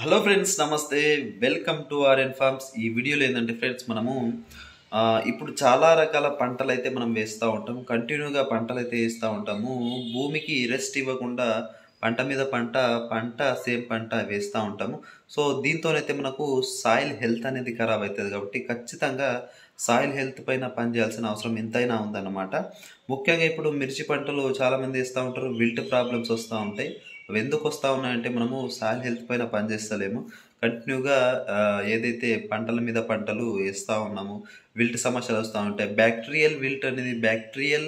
Hello friends, నమస్తే. Welcome to RN farms. ఈ వీడియోలో ఏంటంటే ఫ్రెండ్స్, మనము ఇప్పుడు చాలా రకాల పంటలైతే మనం వేస్తూ ఉంటాం. కంటిన్యూగా పంటలైతే వేస్తూ ఉంటాము. భూమికి రెస్ట్ ఇవ్వకుండా పంట మీద పంట పంట సేమ్ పంట వేస్తూ ఉంటాము. సో దీంతోనైతే మనకు సాయిల్ హెల్త్ అనేది ఖరాబ్ అవుతుంది. కాబట్టి ఖచ్చితంగా సాయిల్ హెల్త్ పైన పనిచేయాల్సిన అవసరం ఎంతైనా ఉందన్నమాట. ముఖ్యంగా ఇప్పుడు మిర్చి పంటలు చాలామంది వేస్తూ ఉంటారు. విల్ట్ ప్రాబ్లమ్స్ వస్తూ ఉంటాయి. అవి ఎందుకు వస్తూ ఉన్నాయంటే మనము సాయిల్ హెల్త్ పైన పనిచేస్తలేము. కంటిన్యూగా ఏదైతే పంటల మీద పంటలు వేస్తూ ఉన్నాము, విల్ట్ సమస్యలు వస్తూ ఉంటాయి. బ్యాక్టీరియల్ విల్ట్ అనేది బ్యాక్టీరియల్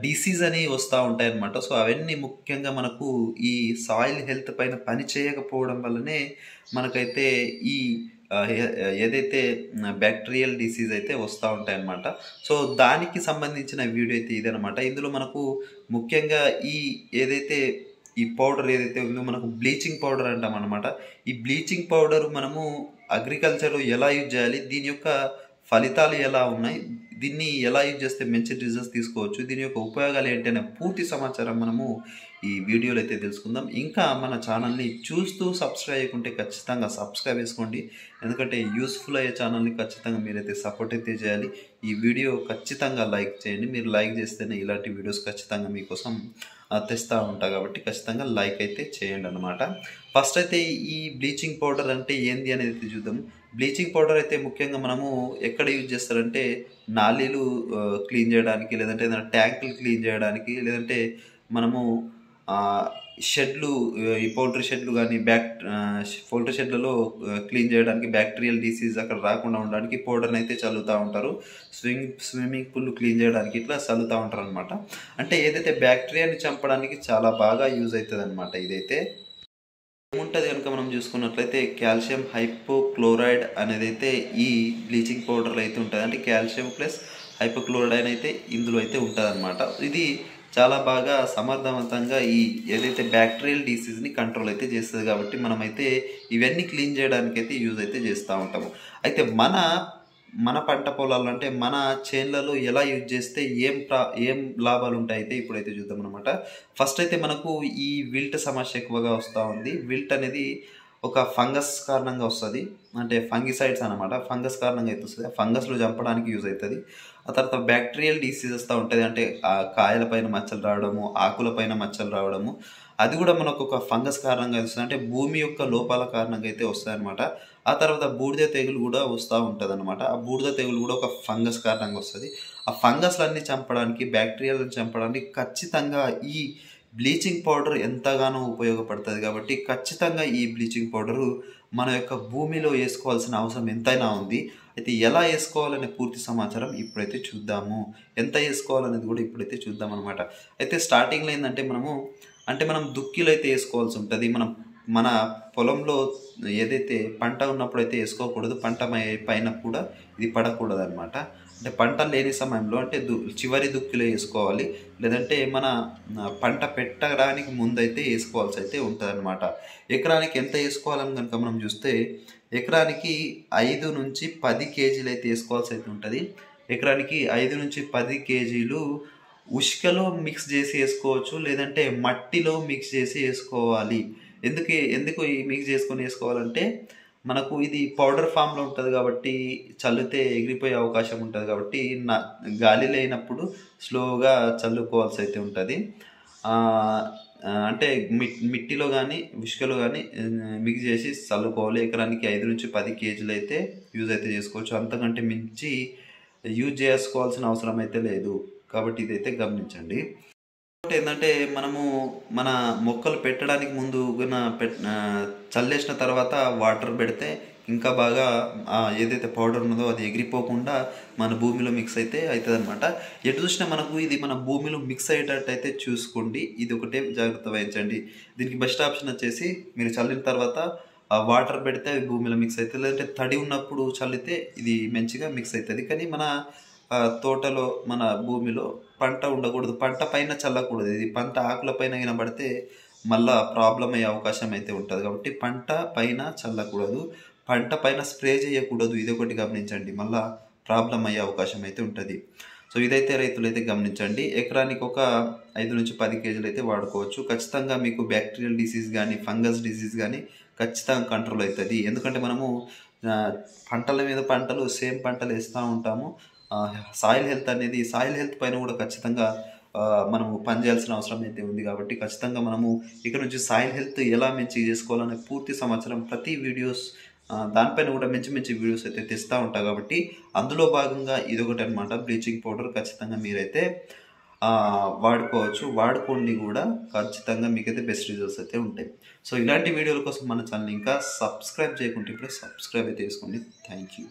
డిసీజ్ అని వస్తూ ఉంటాయి అన్నమాట. సో అవన్నీ ముఖ్యంగా మనకు ఈ సాయిల్ హెల్త్ పైన పని చేయకపోవడం వల్లనే మనకైతే ఈ ఏదైతే బ్యాక్టీరియల్ డిసీజ్ అయితే వస్తూ ఉంటాయి అన్నమాట. సో దానికి సంబంధించిన వీడియో అయితే ఇదనమాట. ఇందులో మనకు ముఖ్యంగా ఏదైతే ఈ పౌడర్ ఏదైతే ఉందో మనకు బ్లీచింగ్ పౌడర్ అంటాం అనమాట. ఈ బ్లీచింగ్ పౌడర్ మనము అగ్రికల్చర్లో ఎలా యూజ్ చేయాలి, దీని యొక్క ఫలితాలు ఎలా ఉన్నాయి, దీన్ని ఎలా యూజ్ చేస్తే మంచి రిజల్ట్స్ తీసుకోవచ్చు, దీని యొక్క ఉపయోగాలు ఏంటి అనే పూర్తి సమాచారం మనము ఈ వీడియోలో అయితే తెలుసుకుందాం. ఇంకా మన ఛానల్ని చూస్తూ సబ్స్క్రైబ్ చేయకుంటే ఖచ్చితంగా సబ్స్క్రైబ్ చేసుకోండి. ఎందుకంటే యూస్ఫుల్ అయ్యే ఛానల్ని ఖచ్చితంగా మీరైతే సపోర్ట్ అయితే చేయాలి. ఈ వీడియో ఖచ్చితంగా లైక్ చేయండి. మీరు లైక్ చేస్తేనే ఇలాంటి వీడియోస్ ఖచ్చితంగా మీకోసం తెస్తూ ఉంటా. కాబట్టి ఖచ్చితంగా లైక్ అయితే చేయండి అనమాట. ఫస్ట్ అయితే ఈ బ్లీచింగ్ పౌడర్ అంటే ఏంది అనేది చూద్దాం. బ్లీచింగ్ పౌడర్ అయితే ముఖ్యంగా మనము ఎక్కడ యూజ్ చేస్తారంటే నాళీలు క్లీన్ చేయడానికి, లేదంటే ఏదైనా ట్యాంకులు క్లీన్ చేయడానికి, లేదంటే మనము షెడ్లు, ఈ పౌల్ట్రీ షెడ్లు కానీ పౌల్ట్రీ షెడ్లలో క్లీన్ చేయడానికి, బ్యాక్టీరియల్ డిసీజ్ అక్కడ రాకుండా ఉండడానికి పౌడర్ని అయితే చల్లుతూ ఉంటారు. స్విమ్మింగ్ పూల్ క్లీన్ చేయడానికి ఇట్లా చల్లుతూ ఉంటారు అనమాట. అంటే ఏదైతే బ్యాక్టీరియాని చంపడానికి చాలా బాగా యూజ్ అవుతుంది అనమాట. ఇదైతే ఏముంటుంది కనుక మనం చూసుకున్నట్లయితే కాల్షియం హైపోక్లోరైడ్ అనేది అయితే ఈ బ్లీచింగ్ పౌడర్లో అయితే ఉంటుంది. అంటే కాల్షియం ప్లస్ హైపోక్లోరైడ్ అయితే ఇందులో అయితే ఉంటుంది అనమాట. ఇది చాలా బాగా సమర్థవంతంగా ఏదైతే బ్యాక్టీరియల్ డిసీజ్ని కంట్రోల్ అయితే చేస్తుంది. కాబట్టి మనమైతే ఇవన్నీ క్లీన్ చేయడానికి అయితే యూజ్ అయితే చేస్తూ ఉంటాము. అయితే మన పంట పొలాలు అంటే మన చేన్లలో ఎలా యూజ్ చేస్తే ఏం లాభాలు ఉంటాయి అయితే ఇప్పుడైతే చూద్దాం అనమాట. ఫస్ట్ అయితే మనకు ఈ విల్ట్ సమస్య ఎక్కువగా వస్తూ ఉంది. విల్ట్ అనేది ఒక ఫంగస్ కారణంగా వస్తుంది. అంటే ఫంగిసైడ్స్ అనమాట. ఫంగస్ కారణంగా అయితే వస్తుంది. ఆ ఫంగస్లు చంపడానికి యూజ్ అవుతుంది. ఆ తర్వాత బ్యాక్టీరియల్ డిసీజ్ వస్తూ ఉంటుంది. అంటే ఆ కాయల పైన మచ్చలు రావడము, ఆకుల పైన మచ్చలు రావడము, అది కూడా మనకు ఒక ఫంగస్ కారణంగా వస్తుంది. అంటే భూమి యొక్క లోపాల కారణంగా అయితే వస్తాయి అనమాట. ఆ తర్వాత బూడిద తెగులు కూడా వస్తూ ఉంటుంది అనమాట. ఆ బూడిద తెగులు కూడా ఒక ఫంగస్ కారణంగా వస్తుంది. ఆ ఫంగస్లన్నీ చంపడానికి, బ్యాక్టీరియాలను చంపడానికి ఖచ్చితంగా ఈ బ్లీచింగ్ పౌడర్ ఎంతగానో ఉపయోగపడుతుంది. కాబట్టి ఖచ్చితంగా ఈ బ్లీచింగ్ పౌడరు మన యొక్క భూమిలో వేసుకోవాల్సిన అవసరం ఎంతైనా ఉంది. అయితే ఎలా వేసుకోవాలనే పూర్తి సమాచారం ఇప్పుడైతే చూద్దాము. ఎంత వేసుకోవాలనేది కూడా ఇప్పుడైతే చూద్దాం అనమాట. అయితే స్టార్టింగ్లో ఏంటంటే మనం దుక్కిలో అయితే వేసుకోవాల్సి ఉంటుంది. మన పొలంలో ఏదైతే పంట ఉన్నప్పుడు అయితే వేసుకోకూడదు. పంట పైన కూడా ఇది పడకూడదు అనమాట. అంటే పంట లేని సమయంలో అంటే చివరి దుక్కిలో వేసుకోవాలి. లేదంటే మన పంట పెట్టడానికి ముందైతే వేసుకోవాల్సి అయితే ఉంటుంది అనమాట. ఎకరానికి ఎంత వేసుకోవాలని కనుక మనం చూస్తే ఎకరానికి 5 నుంచి 10 కేజీలు అయితే వేసుకోవాల్సి అయితే ఉంటుంది. ఎకరానికి 5 నుంచి 10 కేజీలు ఉష్కలో మిక్స్ చేసి వేసుకోవచ్చు, లేదంటే మట్టిలో మిక్స్ చేసి వేసుకోవాలి. ఎందుకు ఈ మిక్స్ చేసుకొని వేసుకోవాలంటే మనకు ఇది పౌడర్ ఫామ్లో ఉంటుంది కాబట్టి చల్లితే ఎగిరిపోయే అవకాశం ఉంటుంది. కాబట్టి గాలి లేనప్పుడు స్లోగా చల్లుకోవాల్సి అయితే ఉంటుంది. అంటే మిట్టిలో కానీ ఉష్కలో కానీ మిక్స్ చేసి చల్లుకోవాలి. ఎకరానికి 5 నుంచి 10 కేజీలు అయితే యూజ్ అయితే చేసుకోవచ్చు. అంతకంటే మించి యూజ్ చేసుకోవాల్సిన అవసరం అయితే లేదు. కాబట్టి ఇదైతే గమనించండి. ఇంకోటి ఏంటంటే మనము మన మొక్కలు పెట్టడానికి ముందు చల్లేసిన తర్వాత వాటర్ పెడితే ఇంకా బాగా ఏదైతే పౌడర్ ఉన్నదో అది ఎగిరిపోకుండా మన భూమిలో మిక్స్ అయితే అవుతుంది అనమాట. ఎటు చూసినా మనకు ఇది మన భూమిలో మిక్స్ అయ్యేటట్టు అయితే చూసుకోండి. ఇది ఒకటే జాగ్రత్త వహించండి. దీనికి బెస్ట్ ఆప్షన్ వచ్చేసి మీరు చల్లిన తర్వాత వాటర్ పెడితే అది భూమిలో మిక్స్ అవుతుంది. లేదంటే తడి ఉన్నప్పుడు చల్లితే ఇది మంచిగా మిక్స్ అవుతుంది. కానీ మన తోటలో మన భూమిలో పంట ఉండకూడదు, పంట పైన చల్లకూడదు. ఇది పంట ఆకుల పైన వినబడితే మళ్ళా ప్రాబ్లం అయ్యే అవకాశం అయితే ఉంటుంది. కాబట్టి పంట పైన చల్లకూడదు, పంట పైన స్ప్రే చేయకూడదు. ఇది ఒకటి గమనించండి, మళ్ళా ప్రాబ్లం అయ్యే అవకాశం అయితే ఉంటుంది. సో ఇదైతే రైతులు అయితే గమనించండి. ఎకరానికి ఒక 5 నుంచి 10 కేజీలు అయితే వాడుకోవచ్చు. ఖచ్చితంగా మీకు బ్యాక్టీరియల్ డిసీజ్ కానీ ఫంగస్ డిసీజ్ కానీ ఖచ్చితంగా కంట్రోల్ అవుతుంది. ఎందుకంటే మనము పంటల మీద పంటలు సేమ్ పంటలు వేస్తూ ఉంటాము. సాయిల్ హెల్త్ పైన కూడా ఖచ్చితంగా మనము పనిచేయాల్సిన అవసరం అయితే ఉంది. కాబట్టి ఖచ్చితంగా మనము ఇక నుంచి సాయిల్ హెల్త్ ఎలా మంచిగా చేసుకోవాలనే పూర్తి సమాచారం ప్రతి వీడియోస్ దానిపైన కూడా మంచి మంచి వీడియోస్ అయితే తెస్తూ ఉంటాయి. కాబట్టి అందులో భాగంగా ఇదొకటి అనమాట. బ్లీచింగ్ పౌడర్ ఖచ్చితంగా మీరైతే వాడుకోవచ్చు. వాడుకోండి కూడా. ఖచ్చితంగా మీకైతే బెస్ట్ రిజల్ట్స్ అయితే ఉంటాయి. సో ఇలాంటి వీడియోల కోసం మన ఛానల్ ఇంకా సబ్స్క్రైబ్ చేయకుంటే ఇప్పుడే సబ్స్క్రైబ్ అయితే చేసుకోండి. Thank you.